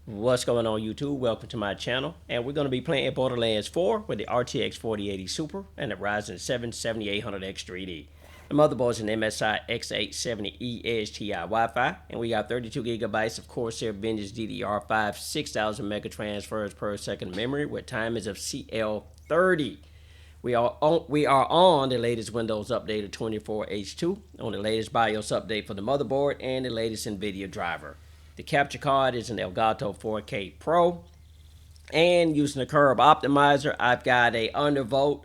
What's going on YouTube? Welcome to my channel, and we're going to be playing Borderlands 4 with the RTX 4080 Super and the Ryzen 7 7800X 3D. The motherboard's an MSI X870E Edge TI Wi-Fi, and we got 32 gigabytes of Corsair Vengeance DDR5 6000 mega transfers per second memory with timings of CL30. We are on the latest Windows update of 24H2, on the latest BIOS update for the motherboard, and the latest NVIDIA driver. The capture card is an Elgato 4K Pro. And using the curve optimizer, I've got a undervolt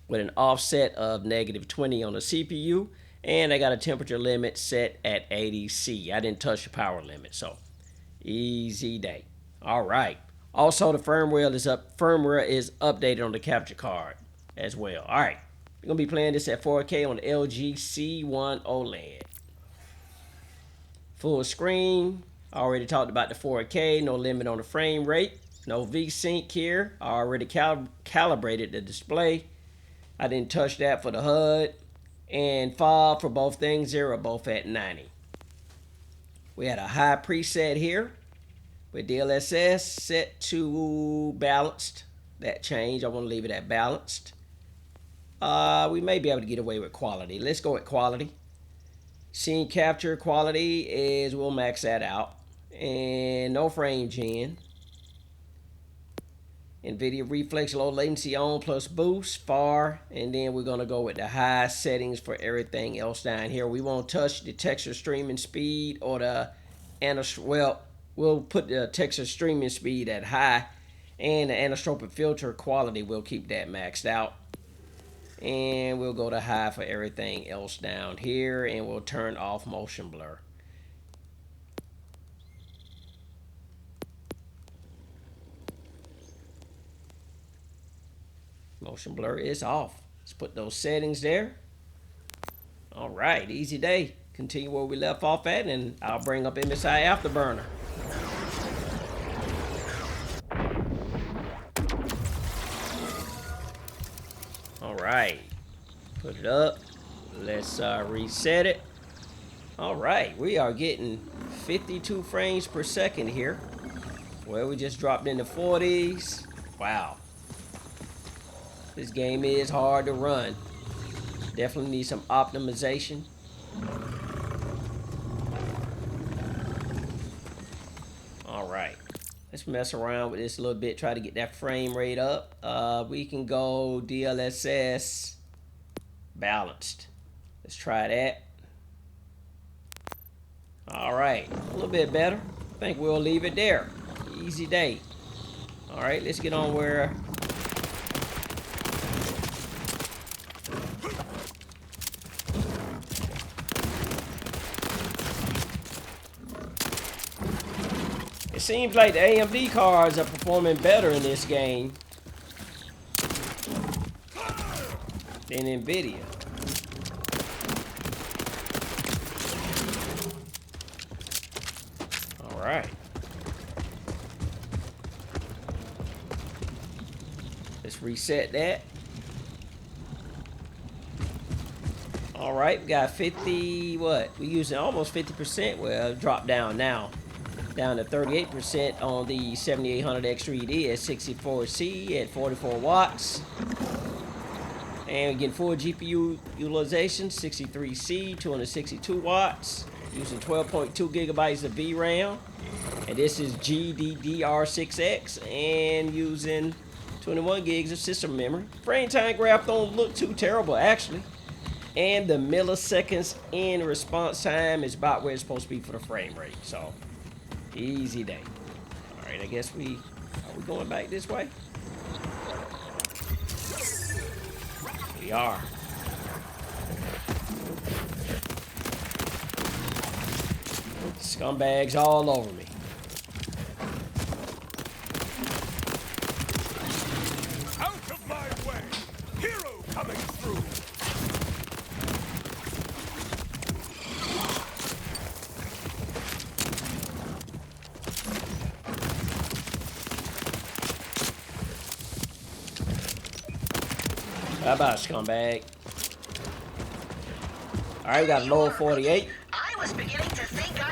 with an offset of -20 on the CPU. And I got a temperature limit set at 80 C. I didn't touch the power limit, so easy day. All right. Also, the firmware is updated on the capture card as well. All right. We're going to be playing this at 4K on the LG C1 OLED. Full screen. I already talked about the 4K, no limit on the frame rate, no VSync here. I already calibrated the display. I didn't touch that for the HUD. And FOV for both things, 0, both at 90. We had a high preset here with DLSS set to balanced. That changed. I want to leave it at balanced. We may be able to get away with quality. Let's go with quality. Scene capture quality is, we'll max that out. And no frame gen. NVIDIA reflex low latency on plus boost far. And then we're going to go with the high settings for everything else down here. We won't touch the texture streaming speed or the we'll put the texture streaming speed at high, and the anisotropic filter quality, we'll keep that maxed out. And we'll go to high for everything else down here, and we'll turn off motion blur. Motion blur is off. Let's put those settings there. All right, easy day. Continue where we left off at, and I'll bring up MSI Afterburner. All right, put it up. Let's reset it. All right, we are getting 52 frames per second here. Well, we just dropped into 40s. Wow. This game is hard to run. Definitely need some optimization. All right. Let's mess around with this a little bit. Try to get that frame rate up. We can go DLSS balanced. Let's try that. All right. A little bit better. I think we'll leave it there. Easy day. All right. Let's get on where... It seems like the AMD cards are performing better in this game than NVIDIA. All right. Let's reset that. All right, we got 50, what? We're using almost 50%. Well, drop down now. Down to 38% on the 7800X 3D at 64C at 44 watts. And we're getting full GPU utilization, 63C, 262 watts. Using 12.2 gigabytes of VRAM. And this is GDDR6X. And using 21 gigs of system memory. Frame time graph don't look too terrible, actually. And the milliseconds in response time is about where it's supposed to be for the frame rate. So... easy day. All right, I guess are we going back this way? We are. Scumbags all over me. Out of my way! Hero coming through! How about scumbag? Alright, we got a low of 48.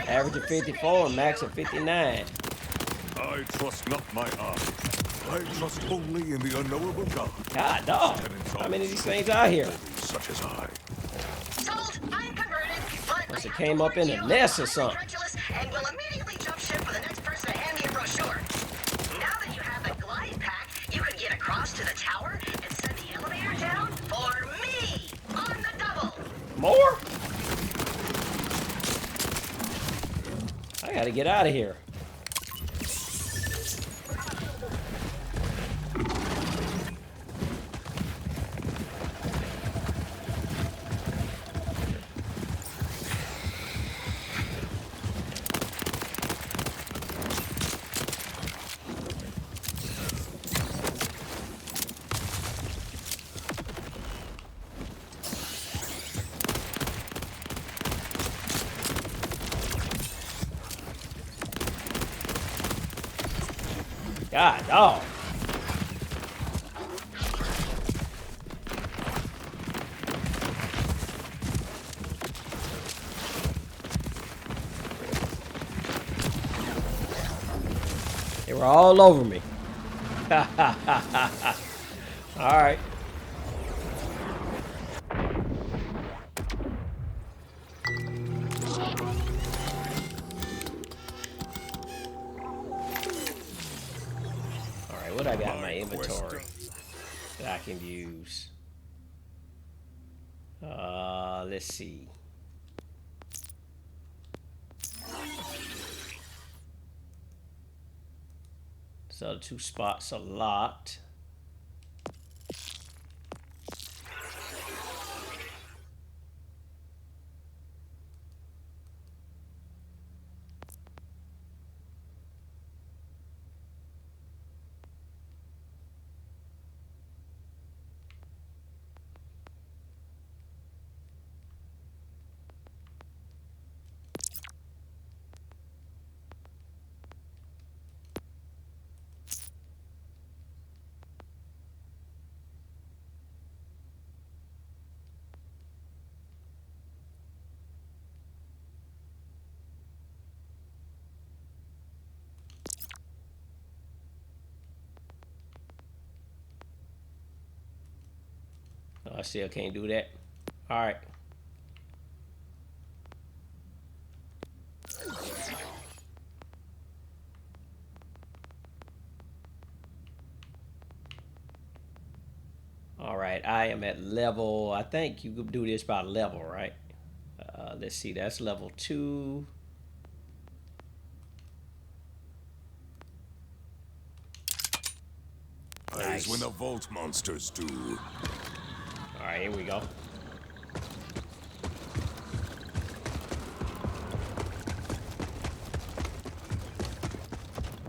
Average of 54 and max of 59. I trust not my eye. I trust only in the unknowable God. God, dog. How many of these things out here? Such as I. Sold. I'm converted. But Must I have have came to up in warn a you, nest I'm or something. incredulous and will immediately jump ship for the next person to hand me a brochure. Now that you have the glide pack, you can get across to the tower and send the elevator down for me on the double. More? I gotta get out of here. God, dog. They were all over me. All right. All right, what I got in my inventory that I can use? Let's see. So the 2 spots are locked. Oh, I still can't do that. All right. All right, I am at level, I think you could do this by level, right? Let's see, that's level 2. Eyes when the vault monsters do. All right, here we go.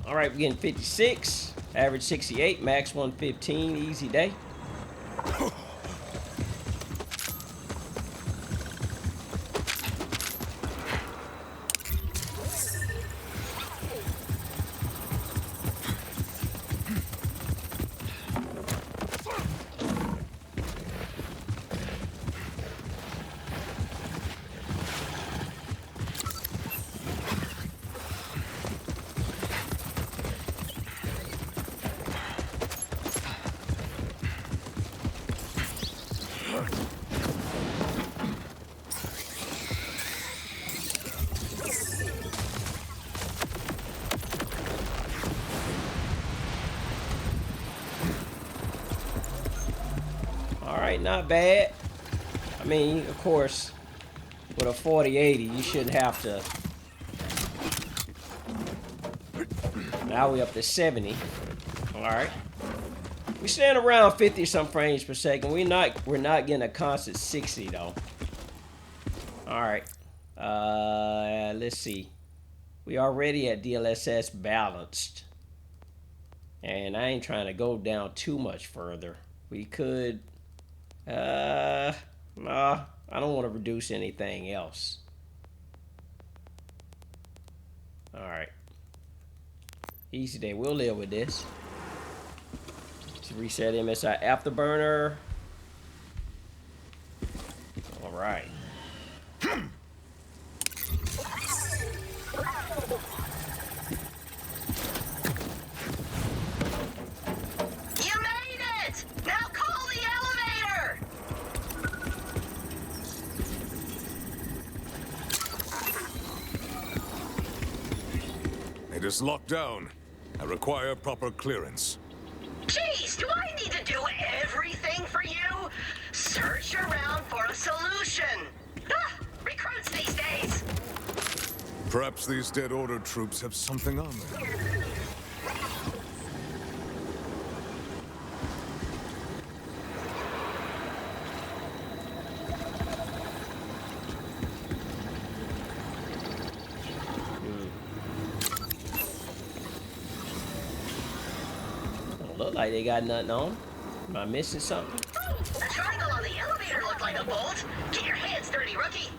All right, we're getting 56, average 68, max 115, easy day. All right, not bad. I mean, of course, with a 4080, you shouldn't have to. Now we up to 70. All right. We stand around 50 some frames per second. We're not getting a constant 60 though. All right. Let's see. We already at DLSS balanced. And I ain't trying to go down too much further. We could nah, I don't want to reduce anything else. All right. Easy day. We'll live with this. To reset MSI Afterburner. All right. It is locked down. I require proper clearance. Jeez, do I need to do everything for you? Search around for a solution. Ah, recruits these days. Perhaps these dead order troops have something on them. Don't look like they got nothing on. Am I missing something? The triangle on the elevator looked like a bolt. Get your hands dirty, rookie.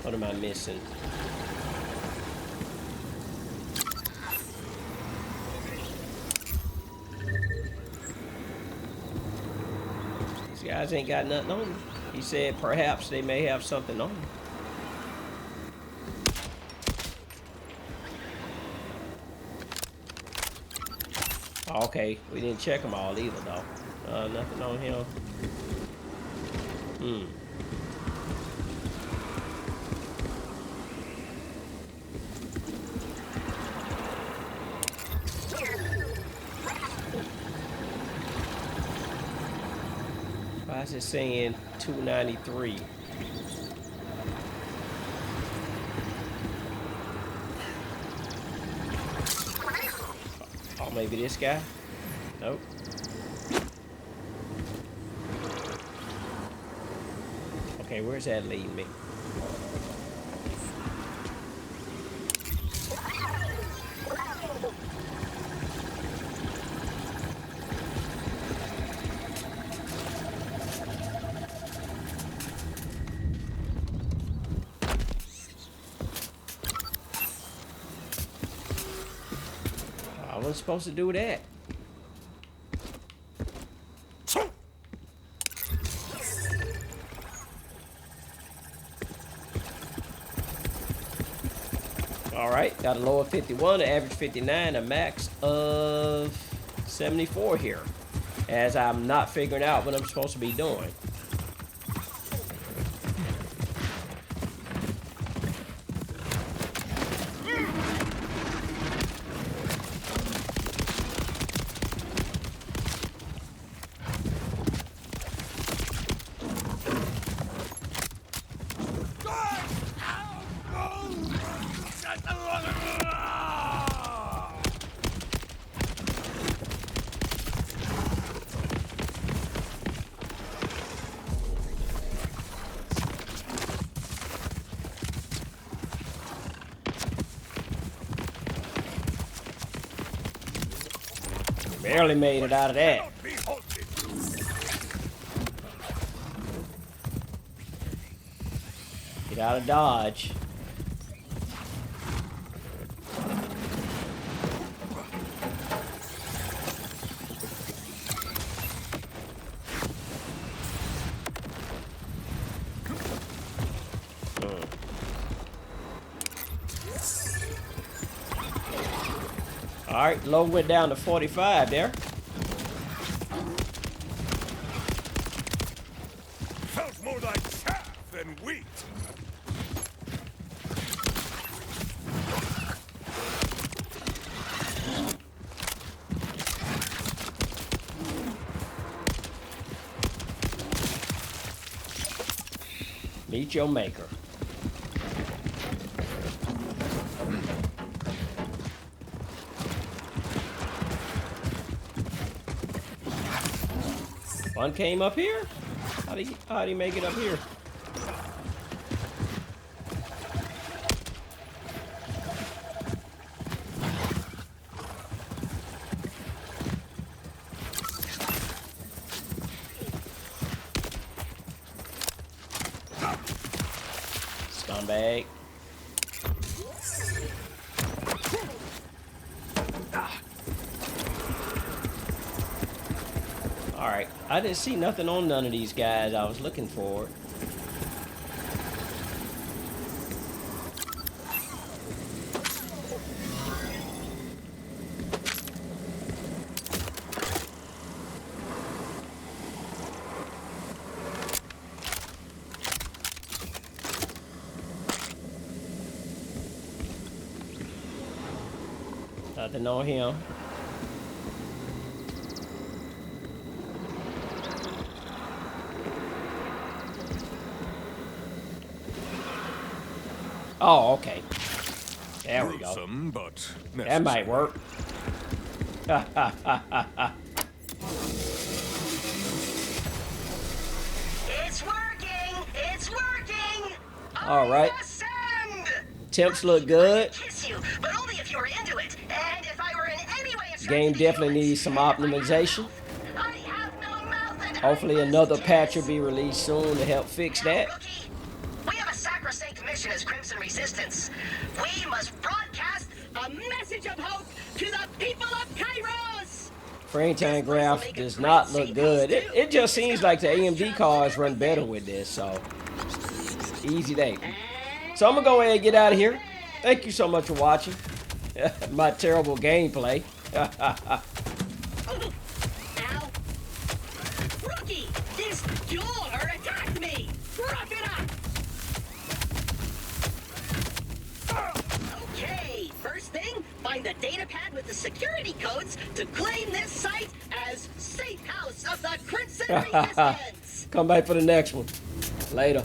What am I missing? These guys ain't got nothing on them. He said perhaps they may have something on them. Okay, we didn't check them all either, though. Nothing on him. Why is it saying 293? Oh, maybe this guy? Nope. Okay, where's that leading me? I wasn't supposed to do that. Alright, got a low of 51, an average 59, a max of 74 here. As I'm not figuring out what I'm supposed to be doing. Barely made it out of that. Get out of Dodge. All right, low went down to 45 there. Felt more like chaff than wheat. Meet your maker. One came up here? How'd he make it up here? Scumbag. Alright, I didn't see nothing on none of these guys I was looking for. Nothing on him. Oh, okay. There we go. Gruesome, but That might necessary. work. It's working! It's working! All right. Ascend! Temps look good. Kiss you, but only if you were into it. And if I were in any way attracted Game to definitely humans. needs some And if I had a optimization. mouth, I have no mouth and Hopefully I another must patch will kiss. be released soon to help fix Now, that. rookie, we have a sacrosanct mission as Crimson Resistance. We must broadcast a message of hope to the people of Kairos! Frame time graph does not look good. It just seems like the AMD cards run better with this, so easy day. So I'm gonna go ahead and get out of here. Thank you so much for watching my terrible gameplay. Ow. Rookie, this door attacked me! Rough it up! Okay, first thing, find the data pad with the security codes to claim this site as Safe House of the Crimson Resistance! Come back for the next one. Later.